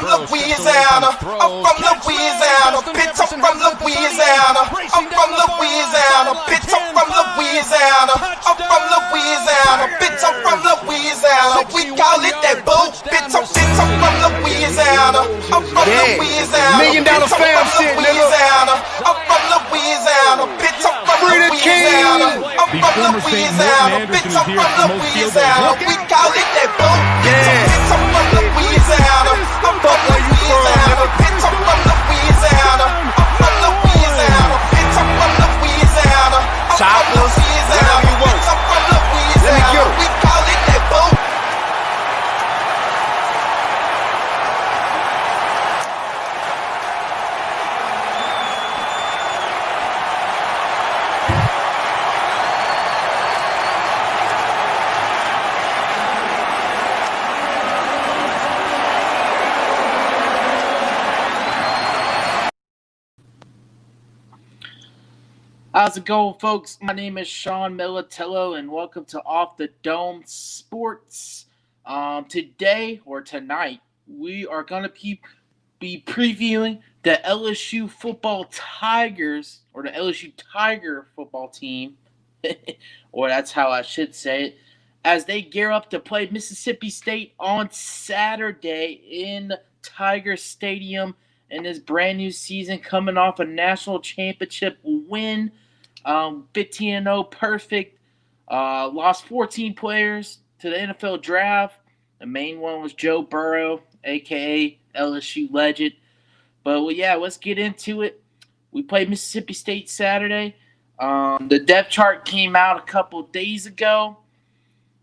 Louisiana. I'm from Louisiana. Bitch, I'm from Louisiana. I'm from Louisiana. Bitch, I'm from Louisiana. I'm from Louisiana. Bitch, I'm from Louisiana. We call it that boat. Bitch, I'm from Louisiana. I'm from Louisiana. $1 million fam shit, Louisiana. I'm from Louisiana. Bitch, I'm from Louisiana. I'm from Louisiana. Bitch, I'm from Louisiana. We call it that boat. Bitch, I'm from Louisiana. I'm from Louisiana. Bitch, I'm from Louisiana. I'm from Louisiana. Bitch, I'm from Louisiana. I'm from Louisiana. Bitch, I'm from Louisiana. We call it that boat. How's it going, folks? My name is Sean Militello, and welcome to Off the Dome Sports. Today, or tonight, we are going to be previewing the LSU Football Tigers, or the LSU Tiger Football team, or that's how I should say it, as they gear up to play Mississippi State on Saturday in Tiger Stadium in this brand new season, coming off a national championship win. 15-0 perfect. Lost 14 players to the NFL draft. The main one was Joe Burrow, a.k.a. LSU legend. But, well, yeah, let's get into it. We played Mississippi State Saturday. The depth chart came out a couple days ago.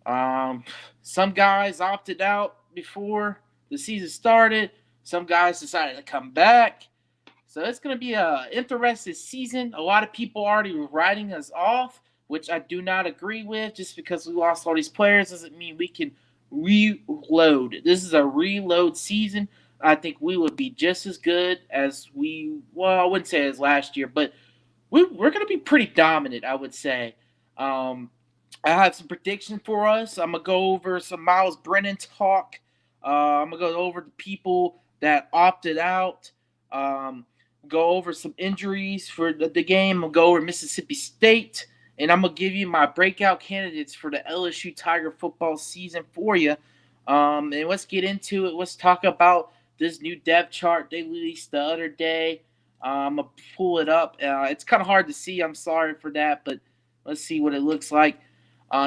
Some guys opted out before the season started. Some guys decided to come back. So it's going to be an interesting season. A lot of people already writing us off, which I do not agree with. Just because we lost all these players doesn't mean we can reload. This is a reload season. I think we would be just as good as I wouldn't say as last year, but we're going to be pretty dominant, I would say. I have some predictions for us. I'm going to go over some Miles Brennan talk. I'm going to go over the people that opted out. Go over some injuries for the game. I'll go over Mississippi State, and I'm going to give you my breakout candidates for the LSU Tiger football season for you. And let's get into it. Let's talk about this new depth chart they released the other day. I'm going to pull it up. It's kind of hard to see. I'm sorry for that, but let's see what it looks like.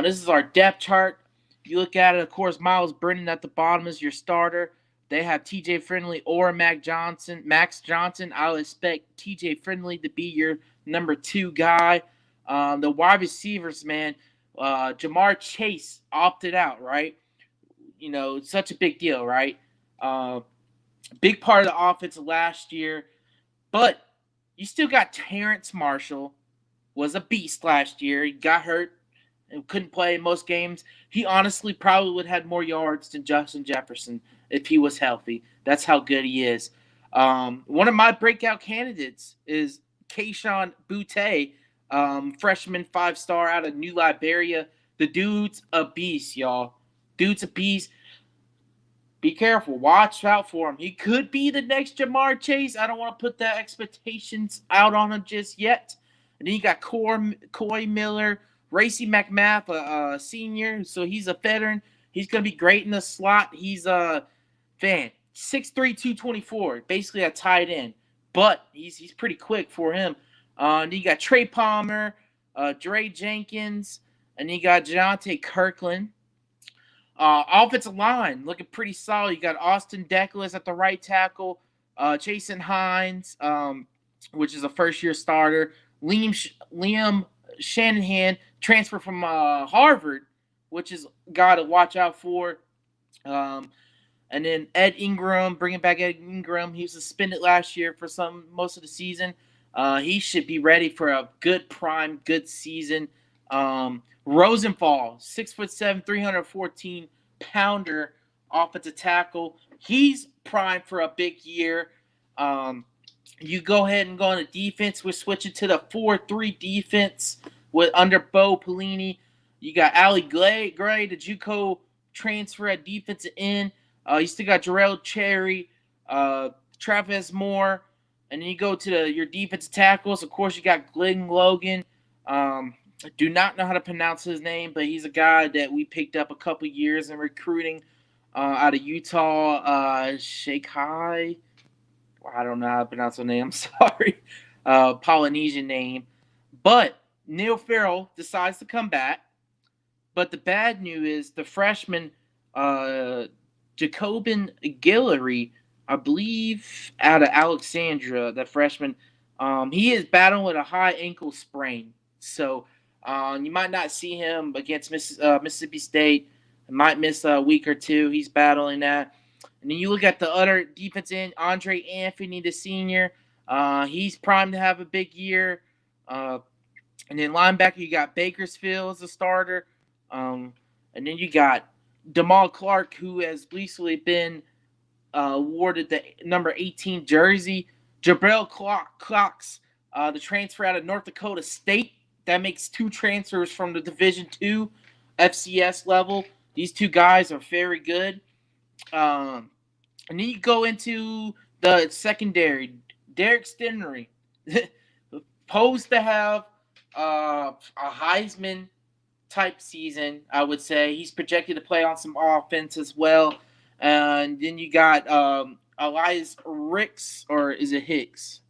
This is our depth chart. If you look at it, of course, Miles Brennan at the bottom is your starter. They have TJ Friendly or Max Johnson. I'll expect TJ Friendly to be your number 2 guy. The wide receivers, man, Jamar Chase opted out, right? You know, it's such a big deal, right? Big part of the offense last year. But you still got Terrence Marshall, was a beast last year. He got hurt and couldn't play in most games. He honestly probably would have had more yards than Justin Jefferson if he was healthy. That's how good he is. One of my breakout candidates is Kayshon Boutte, freshman 5-star out of New Liberia. The dude's a beast, y'all. Dude's a beast. Be careful. Watch out for him. He could be the next Jamar Chase. I don't want to put the expectations out on him just yet. And then you got Coy Miller, Racy McMath, a senior, so he's a veteran. He's going to be great in the slot. He's a 6'3", 224, basically a tight end. But he's pretty quick for him. And you got Trey Palmer, Dre Jenkins, and you got Deontay Kirkland. Offensive line looking pretty solid. You got Austin Deckles at the right tackle, Jason Hines, which is a first-year starter, Liam Shanahan, transfer from Harvard, which is a guy to watch out for. And then Ed Ingram, bringing back Ed Ingram. He was suspended last year for most of the season. He should be ready for a good prime, good season. Rosenthal, 6'7", 314-pounder offensive tackle. He's primed for a big year. You go ahead and go on the defense. We're switching to the 4-3 defense under Bo Pelini. You got Ali Gray, the JUCO transfer at defensive end. You still got Jarrell Cherry, Travis Moore, and then you go to your defensive tackles. Of course, you got Glenn Logan. I do not know how to pronounce his name, but he's a guy that we picked up a couple years in recruiting out of Utah. Shekai. I don't know how to pronounce the name. I'm sorry. Polynesian name. But Neil Farrell decides to come back. But the bad news is the freshman Jacobin Guillory, I believe, out of Alexandria, the freshman, he is battling with a high ankle sprain. So you might not see him against Mississippi State. Might miss a week or two. He's battling that. And then you look at the other defense end, Andre Anthony, the senior. He's primed to have a big year. And then linebacker, you got Bakersfield as a starter. And then you got Jamal Clark, who has recently been awarded the number 18 jersey. Jabril Cox, the transfer out of North Dakota State. That makes 2 transfers from the Division II FCS level. These 2 guys are very good. And then you go into the secondary. Derek Stinnery, posed to have a Heisman type season, I would say. He's projected to play on some offense as well. And then you got Elias Ricks, or is it Hicks?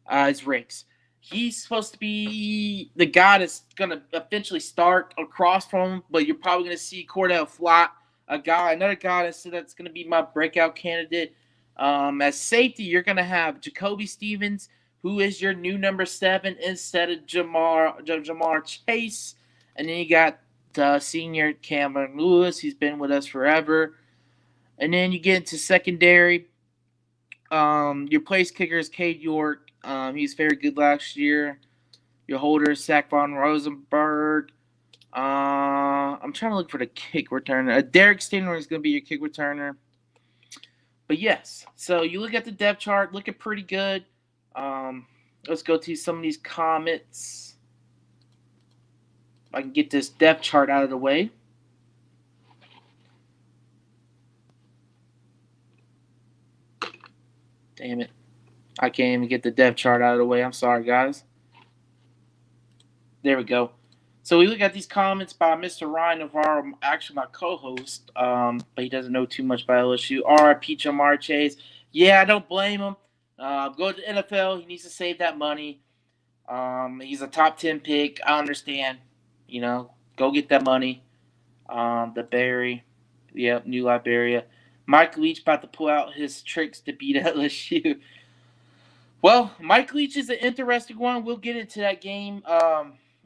It's Ricks. He's supposed to be the guy that's going to eventually start across from him, but you're probably going to see Cordell Flott, another guy that's going to be my breakout candidate. As safety, you're going to have Jacoby Stevens, who is your new number 7 instead of Jamar Chase. And then you got the senior Cameron Lewis. He's been with us forever. And then you get into secondary. Your place kicker is Cade York. He's very good last year. Your holder is Zach Von Rosenberg. I'm trying to look for the kick returner. Derek Stinner is going to be your kick returner. But yes, so you look at the depth chart, looking pretty good. Let's go to some of these comments. If I can get this depth chart out of the way. Damn it. I can't even get the depth chart out of the way. I'm sorry, guys. There we go. So we look at these comments by Mr. Ryan Navarro, actually my co-host, but he doesn't know too much about LSU. R.I.P. Jamar Chase. Yeah, I don't blame him. Go to the NFL. He needs to save that money. He's a top 10 pick. I understand. Go get that money. The Barry. Yep, New Liberia. Mike Leach about to pull out his tricks to beat LSU. Well, Mike Leach is an interesting one. We'll get into that game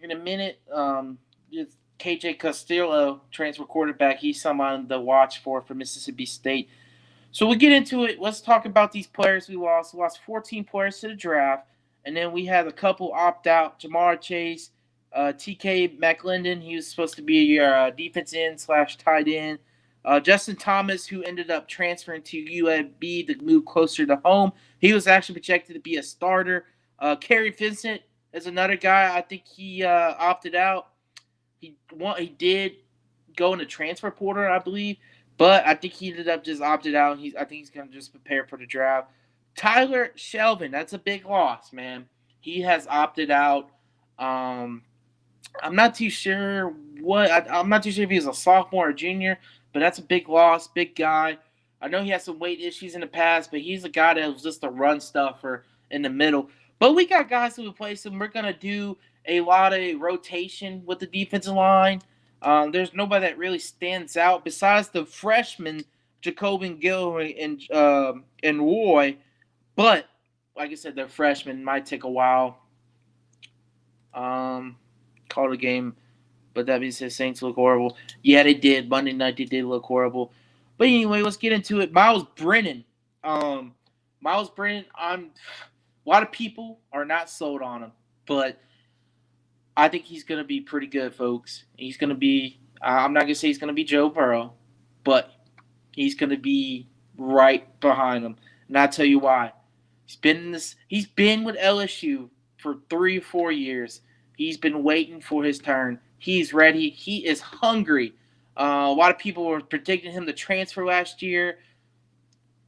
in a minute. It's KJ Castillo, transfer quarterback. He's someone to watch for Mississippi State. So we'll get into it. Let's talk about these players we lost. We lost 14 players to the draft. And then we had a couple opt out. Jamar Chase, TK McClendon. He was supposed to be your defense end / tight end. Justin Thomas, who ended up transferring to UAB to move closer to home. He was actually projected to be a starter. Kerry Vincent is another guy. I think he opted out. He did go in the transfer portal, I believe, but I think he ended up just opted out. I think he's going to just prepare for the draft. Tyler Shelvin, that's a big loss, man. He has opted out. I'm not too sure I'm not too sure if he was a sophomore or junior, but that's a big loss, big guy. I know he had some weight issues in the past, but he's a guy that was just a run stuffer in the middle. But we got guys who replace him. We're going to do a lot of rotation with the defensive line. There's nobody that really stands out besides the freshmen, Jacobin Gilroy and Roy. But like I said, they're freshmen. Might take a while. Called a game, but that being said, Saints look horrible. Yeah, they did. Monday night they did look horrible. But anyway, let's get into it. Miles Brennan. Miles Brennan. A lot of people are not sold on him, but I think he's going to be pretty good, folks. He's going to be. I'm not going to say he's going to be Joe Burrow, but he's going to be right behind him, and I'll tell you why. He's been with LSU for 3 or 4 years. He's been waiting for his turn. He's ready. He is hungry. A lot of people were predicting him to transfer last year.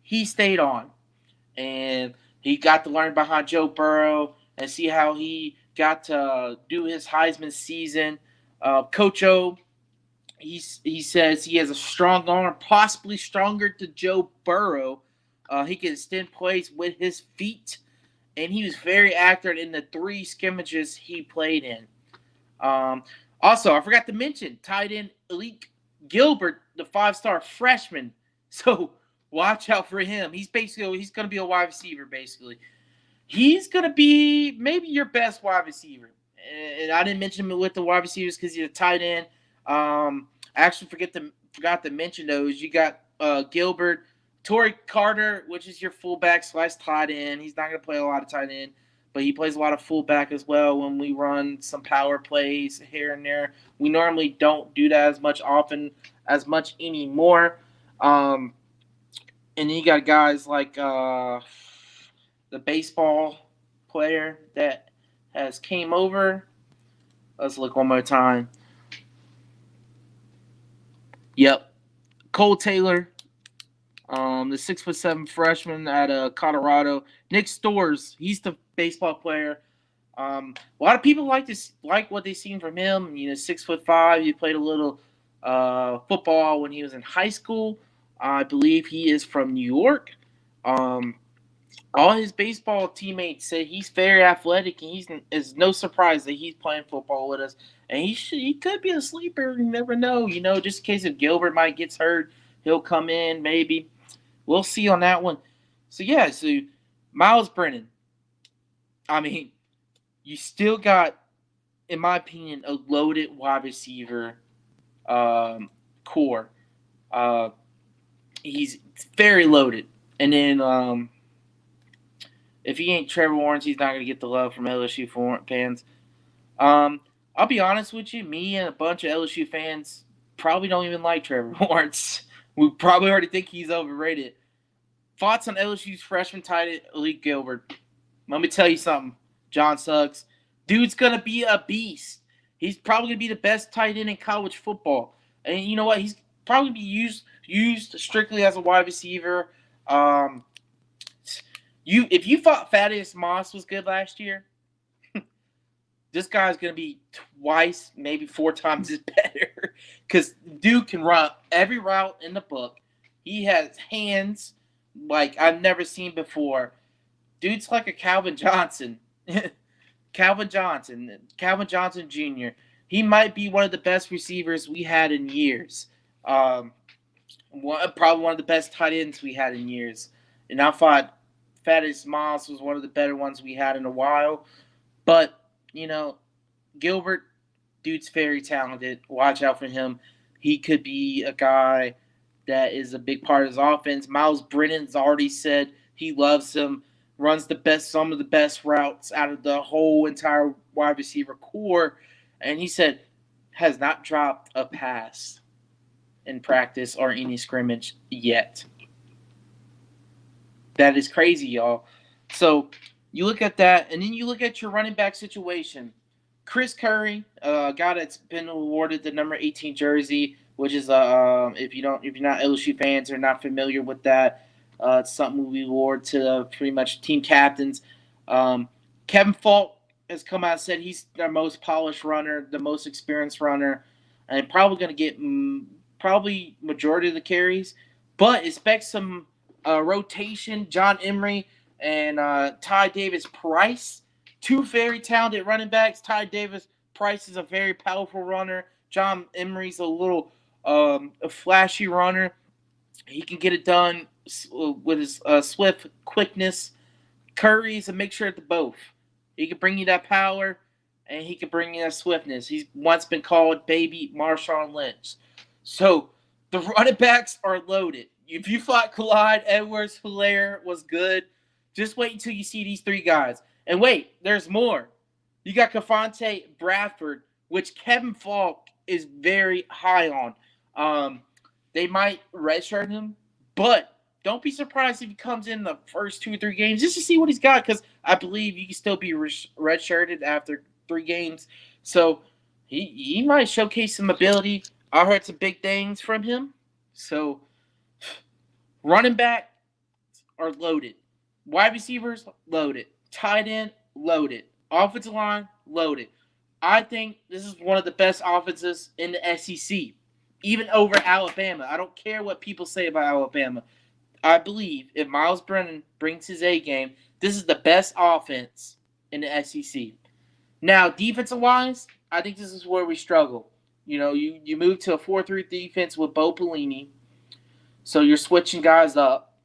He stayed on, and he got to learn behind Joe Burrow and see how he got to do his Heisman season. Coach O, he says he has a strong arm, possibly stronger to Joe Burrow. He can extend plays with his feet, and he was very accurate in the 3 scrimmages he played in. Also, I forgot to mention tight end Alec Gilbert, the 5-star freshman. So watch out for him. He's going to be a wide receiver, basically. He's going to be maybe your best wide receiver. And I didn't mention him with the wide receivers because he's a tight end. I actually forgot to mention those. You got Gilbert, Torrey Carter, which is your fullback / tight end. He's not going to play a lot of tight end, but he plays a lot of fullback as well when we run some power plays here and there. We normally don't do that as much anymore. And then you got guys like the baseball player that has came over. Let's look one more time. Yep. Cole Taylor, the 6'7" freshman at Colorado. Nick Storrs, he's the baseball player. A lot of people like what they've seen from him. 6'5". He played a little football when he was in high school. I believe he is from New York. All his baseball teammates say he's very athletic, and it's no surprise that he's playing football with us. And he could be a sleeper. You never know. Just in case if Gilbert might gets hurt, he'll come in maybe. We'll see on that one. So Miles Brennan. I mean, you still got, in my opinion, a loaded wide receiver core. He's very loaded. And then if he ain't Trevor Lawrence, he's not going to get the love from LSU fans. I'll be honest with you. Me and a bunch of LSU fans probably don't even like Trevor Lawrence. We probably already think he's overrated. Thoughts on LSU's freshman tight end, Alec Gilbert? Let me tell you something, John Suggs. Dude's going to be a beast. He's probably going to be the best tight end in college football. And you know what? He's probably be used strictly as a wide receiver. If you thought Thaddeus Moss was good last year, this guy's going to be twice, maybe 4 times as better. Because dude can run every route in the book. He has hands like I've never seen before. Dude's like a Calvin Johnson. Calvin Johnson Jr. He might be one of the best receivers we had in years. Probably one of the best tight ends we had in years. And I thought Thaddeus Moss was one of the better ones we had in a while. But, Gilbert, dude's very talented. Watch out for him. He could be a guy that is a big part of his offense. Miles Brennan's already said he loves him, runs some of the best routes out of the whole entire wide receiver core. And he said has not dropped a pass in practice or any scrimmage yet. That is crazy, y'all. So you look at that, and then you look at your running back situation. Chris Curry, a guy that's been awarded the number 18 jersey, which is if you're not LSU fans or not familiar with that, it's something we award to pretty much team captains. Kevin Falk has come out and said he's the most polished runner, the most experienced runner, and probably going to get probably majority of the carries, but expect some rotation. John Emery and Ty Davis Price, 2 very talented running backs. Ty Davis Price is a very powerful runner. John Emery's a little a flashy runner. He can get it done with his swift quickness. Curry's a mixture of the both. He can bring you that power, and he can bring you that swiftness. He's once been called baby Marshawn Lynch. So the running backs are loaded. If you thought Clyde Edwards-Helaire was good, just wait until you see these three guys. And wait, there's more. You got Kavonte Bradford, which Kevin Falk is very high on. They might redshirt him, but don't be surprised if he comes in the first 2 or 3 games just to see what he's got, because I believe you can still be redshirted after 3 games. So he might showcase some ability. I heard some big things from him. So running back are loaded. Wide receivers, loaded. Tight end, loaded. Offensive line, loaded. I think this is one of the best offenses in the SEC, even over Alabama. I don't care what people say about Alabama. I believe if Miles Brennan brings his A game, this is the best offense in the SEC. Now, defensive-wise, I think this is where we struggle. You know, you move to a 4-3 defense with Bo Pelini, so you're switching guys up.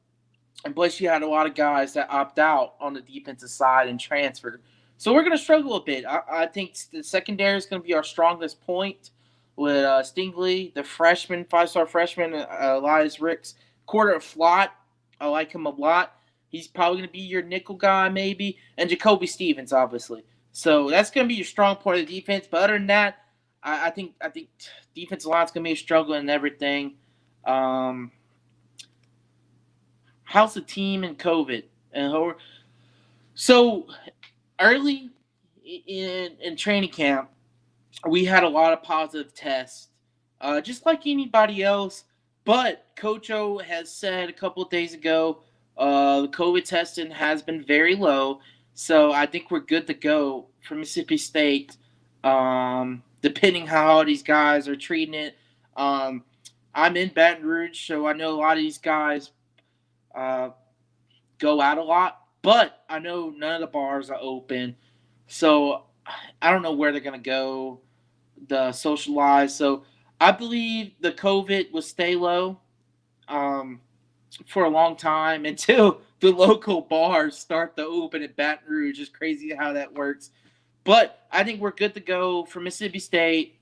And plus, you had a lot of guys that opt out on the defensive side and transferred. So we're going to struggle a bit. I think the secondary is going to be our strongest point with Stingley, the freshman, 5-star freshman, Elias Ricks, quarter Flott. I like him a lot. He's probably going to be your nickel guy maybe, and Jacoby Stevens, obviously. So that's going to be your strong point of the defense. But other than that, I think defensive line's going to be a struggle and everything. How's the team in COVID? So early in training camp, we had a lot of positive tests, just like anybody else. But Coach O has said a couple of days ago, the COVID testing has been very low. So I think we're good to go for Mississippi State, depending how these guys are treating it. I'm in Baton Rouge, so I know a lot of these guys go out a lot. But I know none of the bars are open. So I don't know where they're going to go, the socialize. So I believe the COVID will stay low for a long time until the local bars start to open in Baton Rouge. It's crazy how that works. But I think we're good to go for Mississippi State.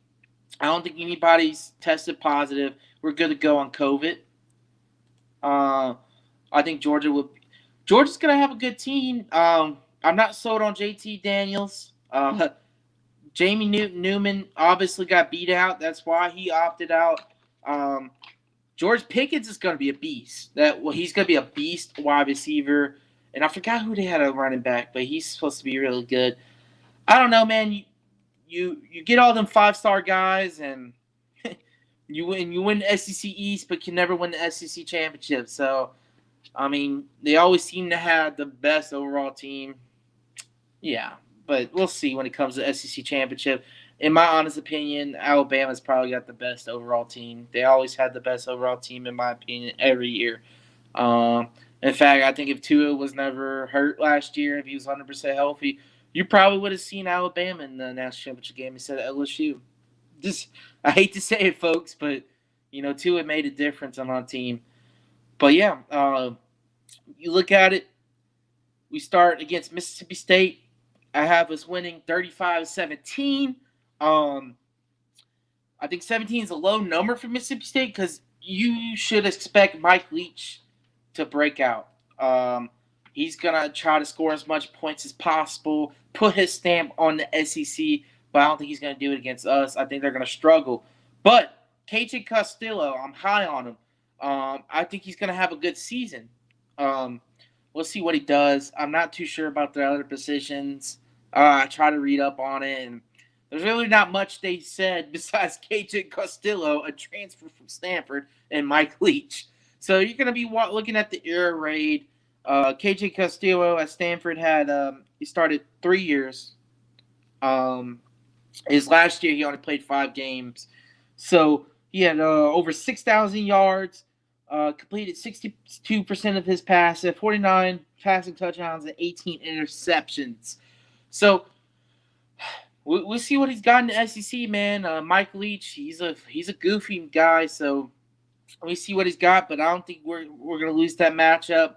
I don't think anybody's tested positive. We're good to go on COVID. I think Georgia's going to have a good team. I'm not sold on JT Daniels. Jamie Newman obviously got beat out. That's why he opted out. George Pickens is going to be a beast. He's going to be a beast wide receiver. And I forgot who they had a running back, but he's supposed to be really good. I don't know, man. You get all them 5-star guys, and you win the SEC East, but can never win the SEC championship. So, I mean, they always seem to have the best overall team. Yeah, but we'll see when it comes to SEC championship. In my honest opinion, Alabama's probably got the best overall team. They always had the best overall team, in my opinion, every year. In fact, I think if Tua was never hurt last year, if he was 100% healthy, you probably would have seen Alabama in the national championship game instead of LSU. I hate to say it, folks, but Tua made a difference on our team. But yeah, you look at it. We start against Mississippi State. I have us winning 35-17. I think 17 is a low number for Mississippi State because you should expect Mike Leach to break out. He's going to try to score as much points as possible, put his stamp on the SEC, but I don't think he's going to do it against us. I think they're going to struggle. But KJ Castillo, I'm high on him. I think he's going to have a good season. We'll see what he does. I'm not too sure about the other positions. I try to read up on it, and there's really not much they said besides KJ Castillo, a transfer from Stanford, and Mike Leach. So you're going to be looking at the air raid. KJ Castillo at Stanford he started 3 years. His last year, he only played 5 games. So he had over 6,000 yards, completed 62% of his passes, 49 passing touchdowns, and 18 interceptions. So we'll see what he's got in the SEC, man. Mike Leach, he's a goofy guy, so we see what he's got. But I don't think we're gonna lose that matchup.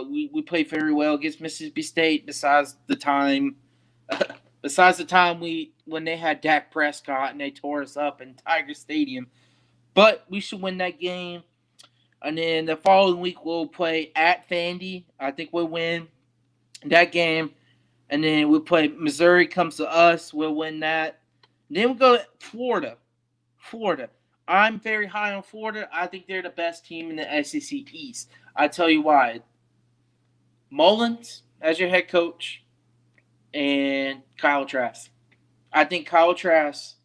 We played very well against Mississippi State. Besides the time when they had Dak Prescott and they tore us up in Tiger Stadium. But we should win that game. And then the following week we'll play at Vandy. I think we'll win that game. And then we'll play Missouri comes to us. We'll win that. And then we'll go to Florida. I'm very high on Florida. I think they're the best team in the SEC East. I tell you why. Mullins as your head coach and Kyle Trask. I think Kyle Trask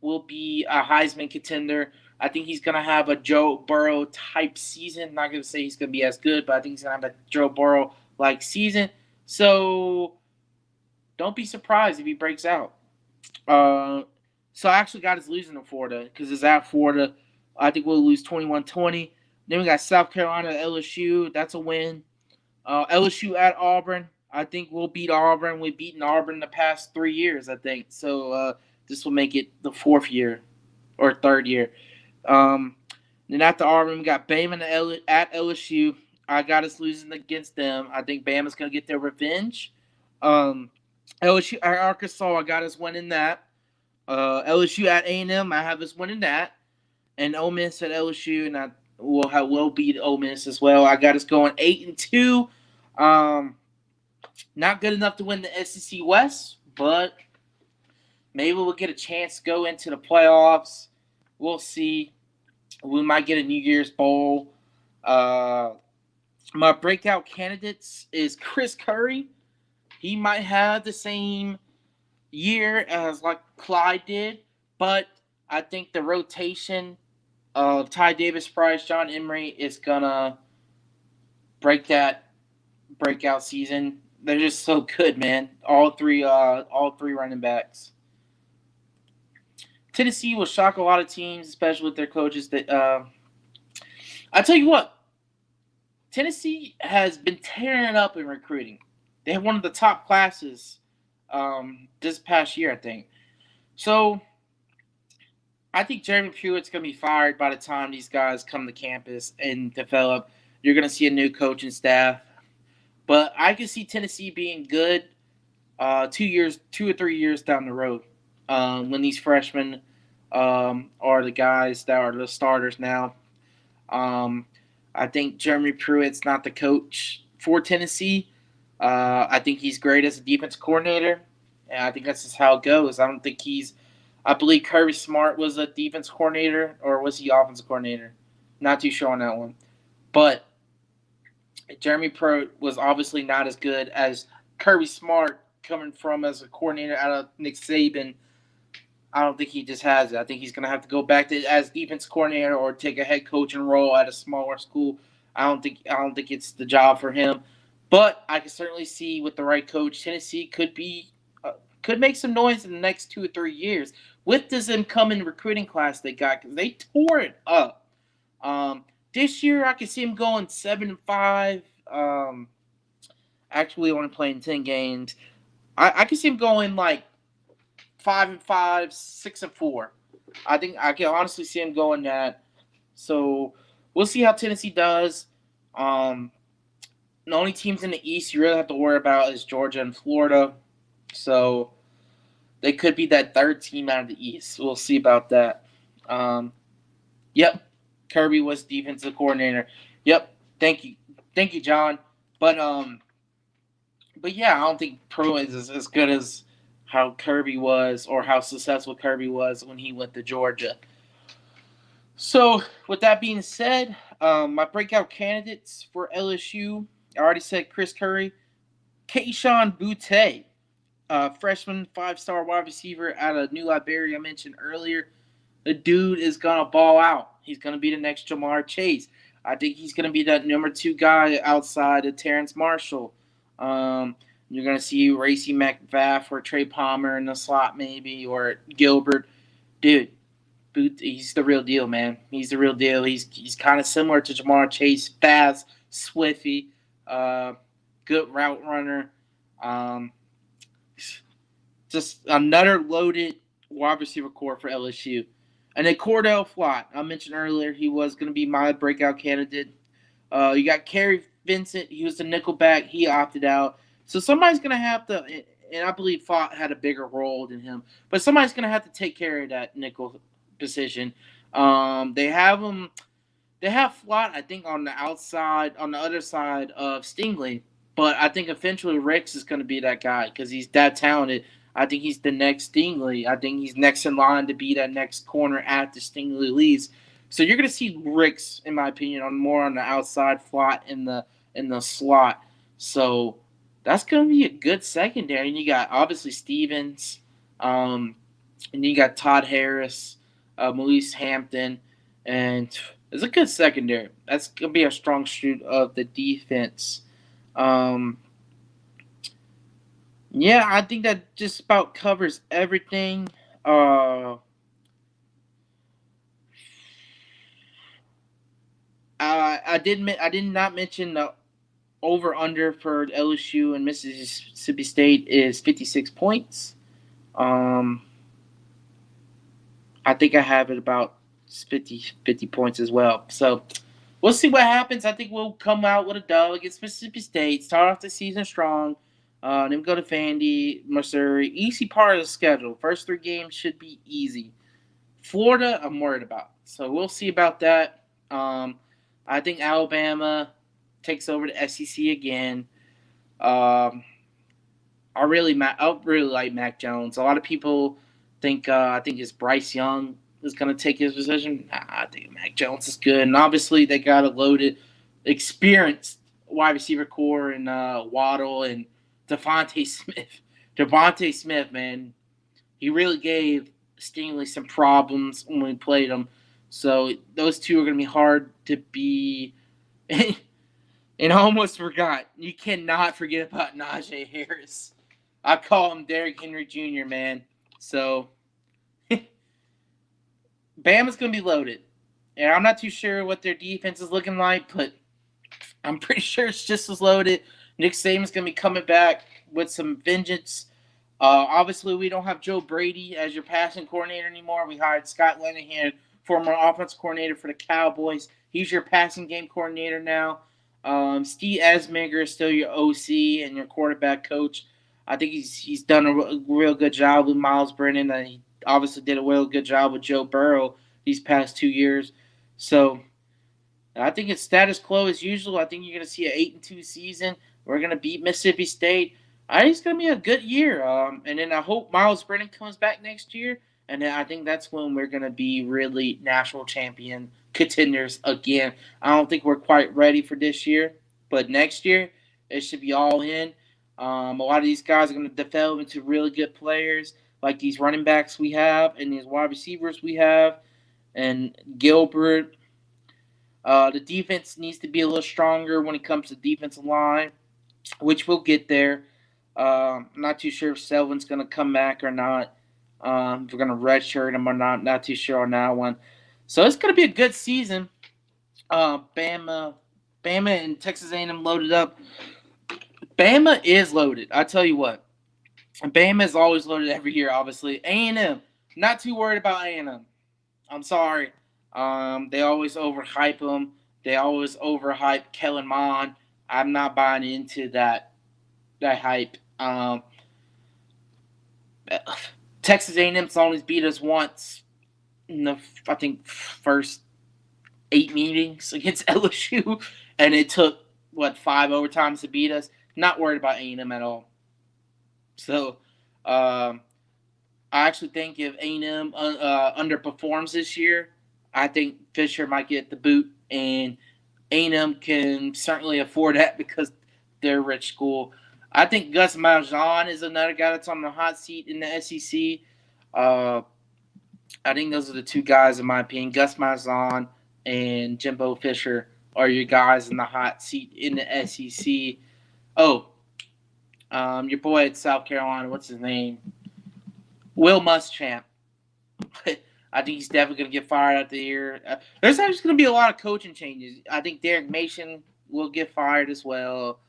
will be a Heisman contender. I think he's going to have a Joe Burrow type season. Not going to say he's going to be as good, but I think he's going to have a Joe Burrow like season. So don't be surprised if he breaks out. So I actually got us losing to Florida because it's at Florida. I think we'll lose 21-20. Then we got South Carolina at LSU. That's a win. LSU at Auburn. I think we'll beat Auburn. We've beaten Auburn the past 3 years, I think. So this will make it the fourth year or third year. Then after Auburn, we got Bama at LSU. I got us losing against them. I think Bama's going to get their revenge. LSU at Arkansas, I got us winning that. LSU at A&M, I have us winning that. And Ole Miss at LSU, and I will beat Ole Miss as well. I got us going 8-2. Not good enough to win the SEC West, but maybe we'll get a chance to go into the playoffs. We'll see. We might get a New Year's Bowl. My breakout candidates is Chris Curry. He might have the same year as like Clyde did, but I think the rotation of Ty Davis Price, John Emery is gonna break that breakout season. They're just so good, man. All three running backs. Tennessee will shock a lot of teams, especially with their coaches. That I tell you what, Tennessee has been tearing it up in recruiting. They have one of the top classes this past year, I think. So I think Jeremy Pruitt's going to be fired by the time these guys come to campus and develop. You're going to see a new coaching staff. But I can see Tennessee being good 2 or 3 years down the road when these freshmen are the guys that are the starters now. I think Jeremy Pruitt's not the coach for Tennessee. I think he's great as a defense coordinator, and I think that's just how it goes. I believe Kirby Smart was a defense coordinator, or was he offensive coordinator? Not too sure on that one. But Jeremy Pruitt was obviously not as good as Kirby Smart coming from as a coordinator out of Nick Saban. I don't think he just has it. I think he's going to have to go back to as defense coordinator or take a head coaching role at a smaller school. I don't think it's the job for him. But I can certainly see with the right coach, Tennessee could make some noise in the next 2 or 3 years with this incoming recruiting class they got because they tore it up. This year I can see them going 7-5. Actually, only playing 10 games. I can see them going like 5-5, 6-4. I think I can honestly see them going that. So we'll see how Tennessee does. The only teams in the East you really have to worry about is Georgia and Florida. So they could be that third team out of the East. We'll see about that. Yep. Kirby was defensive coordinator. Yep. Thank you, John. But yeah, I don't think Pruitt is as good as how Kirby was or how successful Kirby was when he went to Georgia. So with that being said, my breakout candidates for LSU, I already said Chris Curry, Kayshon Boutte, freshman 5-star wide receiver out of New Liberia I mentioned earlier. The dude is going to ball out. He's going to be the next Jamar Chase. I think he's going to be that number 2 guy outside of Terrence Marshall. You're going to see Racy McVath or Trey Palmer in the slot maybe, or Gilbert. Dude, he's the real deal, man. He's the real deal. He's kind of similar to Jamar Chase, fast, swiffy, good route runner. just another loaded wide receiver core for LSU. And then Cordell Flott, I mentioned earlier, he was going to be my breakout candidate. You got Kerry Vincent, he was the nickelback, he opted out. So somebody's going to have to, and I believe Flott had a bigger role than him, but somebody's going to have to take care of that nickel position. They have him. They have Flott, I think, on the outside, on the other side of Stingley. But I think eventually Ricks is going to be that guy because he's that talented. I think he's the next Stingley. I think he's next in line to be that next corner after Stingley leaves. So you're going to see Ricks, in my opinion, on more on the outside, Flott in the slot. So that's going to be a good secondary. And you got obviously Stevens, and you got Todd Harris, Maurice Hampton, and it's a good secondary. That's going to be a strong suit of the defense. Yeah, I think that just about covers everything. I did not mention the over under for LSU and Mississippi State is 56 points. I think I have it about 50 points as well. So we'll see what happens. I think we'll come out with a dub against Mississippi State. Start off the season strong. Then we go to Vandy, Missouri. Easy part of the schedule. First 3 games should be easy. Florida, I'm worried about. So we'll see about that. I think Alabama takes over the SEC again. I really like Mac Jones. A lot of people think I think it's Bryce Young is going to take his position. I think Mac Jones is good, and obviously they got a loaded, experienced wide receiver core in Waddle and Devontae Smith. Devontae Smith, man, he really gave Stingley some problems when we played him. So those two are going to be hard to be. And I almost forgot. You cannot forget about Najee Harris. I call him Derrick Henry Jr., man. So Bama's going to be loaded. And I'm not too sure what their defense is looking like, but I'm pretty sure it's just as loaded. Nick Saban's going to be coming back with some vengeance. Obviously, we don't have Joe Brady as your passing coordinator anymore. We hired Scott Linehan, former offensive coordinator for the Cowboys. He's your passing game coordinator now. Steve Esminger is still your OC and your quarterback coach. I think he's done a real good job with Miles Brennan. And he obviously did a real good job with Joe Burrow these past 2 years. So I think it's status quo as usual. I think you're going to see an 8-2 season. We're going to beat Mississippi State. I think it's going to be a good year. And then I hope Miles Brennan comes back next year. And then I think that's when we're going to be really national champion contenders again. I don't think we're quite ready for this year. But next year, it should be all in. A lot of these guys are going to develop into really good players, like these running backs we have and these wide receivers we have, and Gilbert. The defense needs to be a little stronger when it comes to defensive line, which we'll get there. I'm not too sure if Selvin's going to come back or not. If we're going to redshirt him or not too sure on that one. So it's going to be a good season. Bama and Texas A&M loaded up. Bama is loaded. I tell you what. Bama is always loaded every year, obviously. A&M, not too worried about A&M. I'm sorry. They always overhype them. They always overhype Kellen Mond. I'm not buying into that hype. Texas A&M's only beat us once in the, I think, first 8 meetings against LSU, and it took, 5 overtimes to beat us. Not worried about A&M at all. So, I actually think if A&M underperforms this year, I think Fisher might get the boot, and A&M can certainly afford that because they're a rich school. I think Gus Malzahn is another guy that's on the hot seat in the SEC. I think those are the 2 guys, in my opinion. Gus Malzahn and Jimbo Fisher are your guys in the hot seat in the SEC. Oh, your boy at South Carolina, what's his name? Will Muschamp. I think he's definitely going to get fired after the year. There's actually going to be a lot of coaching changes. I think Derek Mason will get fired as well.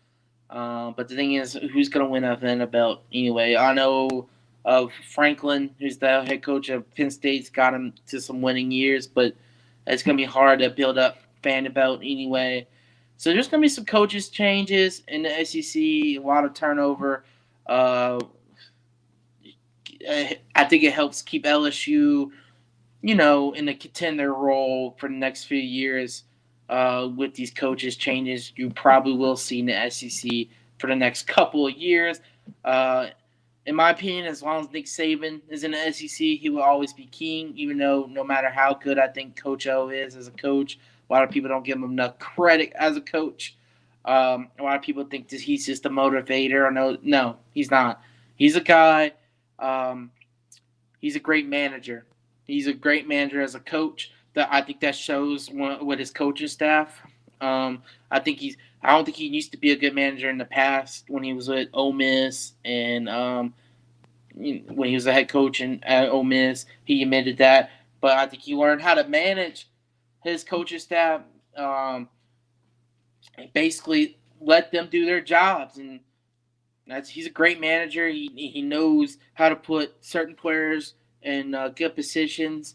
But the thing is, who's going to win a belt anyway? I know of Franklin, who's the head coach of Penn State's got him to some winning years, but it's going to be hard to build up Vanderbilt anyway. So there's going to be some coaches changes in the SEC, a lot of turnover. I think it helps keep LSU, in a contender role for the next few years. With these coaches changes, you probably will see in the SEC for the next couple of years. In my opinion, as long as Nick Saban is in the SEC, he will always be king, even though no matter how good I think Coach O is as a coach, a lot of people don't give him enough credit as a coach. A lot of people think that he's just a motivator. No, he's not. He's a guy. He's a great manager. He's a great manager as a coach. I think that shows with his coaching staff. I don't think he used to be a good manager in the past when he was with Ole Miss and when he was a head coach at Ole Miss. He admitted that, but I think he learned how to manage his coaching staff. And basically let them do their jobs, and he's a great manager. He knows how to put certain players in good positions.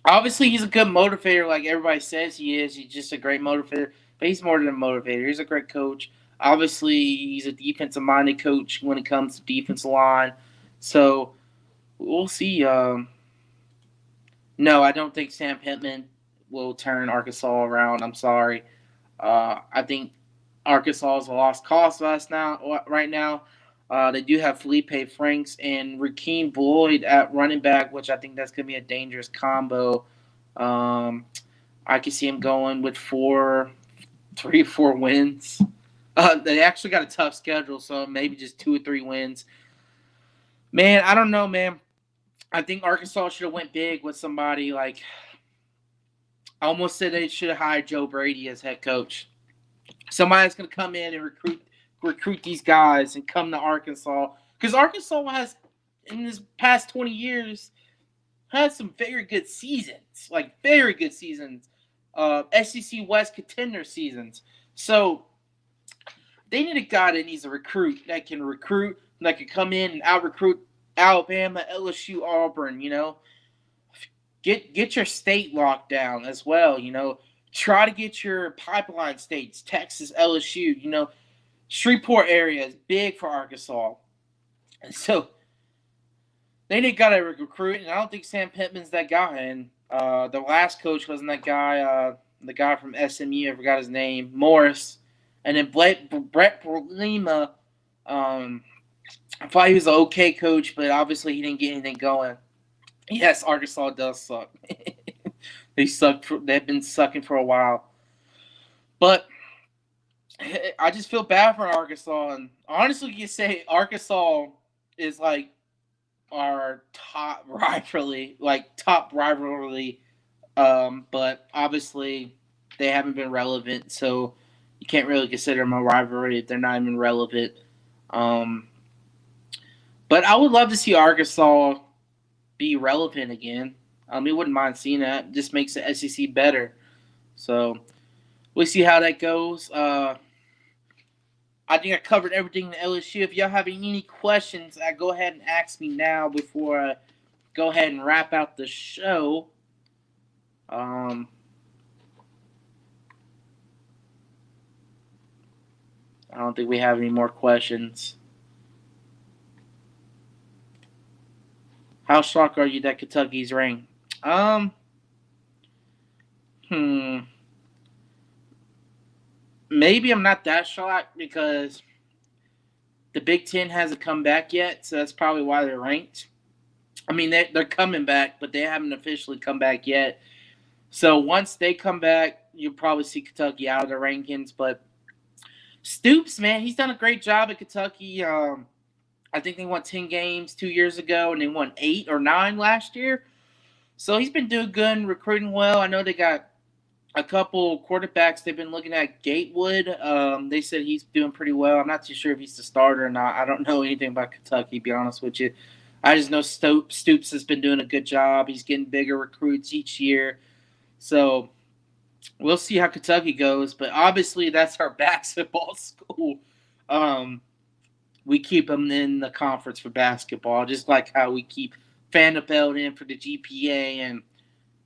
Obviously, he's a good motivator, like everybody says he is. He's just a great motivator, but he's more than a motivator. He's a great coach. Obviously, he's a defensive-minded coach when it comes to defensive line. So, we'll see. No, I don't think Sam Pittman will turn Arkansas around. I'm sorry. I think Arkansas is a lost cause right now. They do have Felipe Franks and Rakeem Boyd at running back, which I think that's going to be a dangerous combo. I can see him going with 3 or 4 wins. They actually got a tough schedule, so maybe just 2 or 3 wins. Man, I don't know, man. I think Arkansas should have went big with somebody like – I almost said they should have hired Joe Brady as head coach. Somebody that's going to come in and recruit these guys and come to Arkansas. Because Arkansas has, in this past 20 years, had some very good seasons. Like, very good seasons. SEC West contender seasons. So, they need a guy that needs a recruit, that can come in and out-recruit Alabama, LSU, Auburn, Get your state locked down as well, Try to get your pipeline states, Texas, LSU, Shreveport area is big for Arkansas. And so they got to recruit, and I don't think Sam Pittman's that guy. And the last coach wasn't that guy, the guy from SMU, I forgot his name, Morris. And then Brett Bielema, I thought he was an okay coach, but obviously he didn't get anything going. Yes, Arkansas does suck. They've been sucking for a while. But I just feel bad for Arkansas. And honestly, you say Arkansas is like our top rivalry. But obviously they haven't been relevant, so you can't really consider them a rivalry if they're not even relevant. But I would love to see Arkansas be relevant again. We wouldn't mind seeing that. It just makes the SEC better. So we'll see how that goes. I think I covered everything in LSU. If y'all have any questions, go ahead and ask me now before I go ahead and wrap out the show. I don't think we have any more questions. How shocked are you that Kentucky's ranked? Maybe I'm not that shocked because the Big Ten hasn't come back yet, so that's probably why they're ranked. I mean, they're coming back, but they haven't officially come back yet. So once they come back, you'll probably see Kentucky out of the rankings. But Stoops, man, he's done a great job at Kentucky. I think they won 10 games 2 years ago, and they won 8 or 9 last year. So he's been doing good and recruiting well. I know they got a couple quarterbacks they've been looking at. Gatewood, they said he's doing pretty well. I'm not too sure if he's the starter or not. I don't know anything about Kentucky, to be honest with you. I just know Stoops has been doing a good job. He's getting bigger recruits each year. So we'll see how Kentucky goes. But obviously that's our basketball school. we keep them in the conference for basketball, just like how we keep Vanderbilt in for the GPA and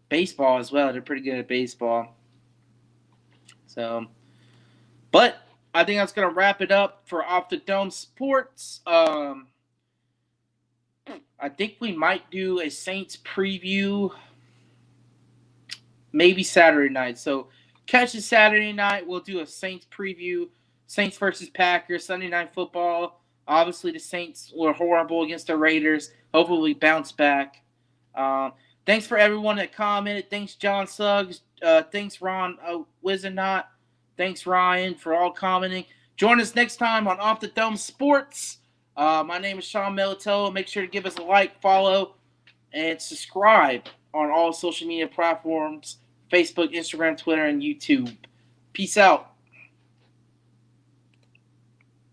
baseball as well. They're pretty good at baseball. So, but I think that's going to wrap it up for Off the Dome Sports. I think we might do a Saints preview maybe Saturday night. So catch us Saturday night. We'll do a Saints preview. Saints versus Packers, Sunday Night Football. Obviously, the Saints were horrible against the Raiders. Hopefully, we bounce back. Thanks for everyone that commented. Thanks, John Suggs. Thanks, Ron Wizenot. Thanks, Ryan, for all commenting. Join us next time on Off the Dome Sports. My name is Sean Militello. Make sure to give us a like, follow, and subscribe on all social media platforms, Facebook, Instagram, Twitter, and YouTube. Peace out.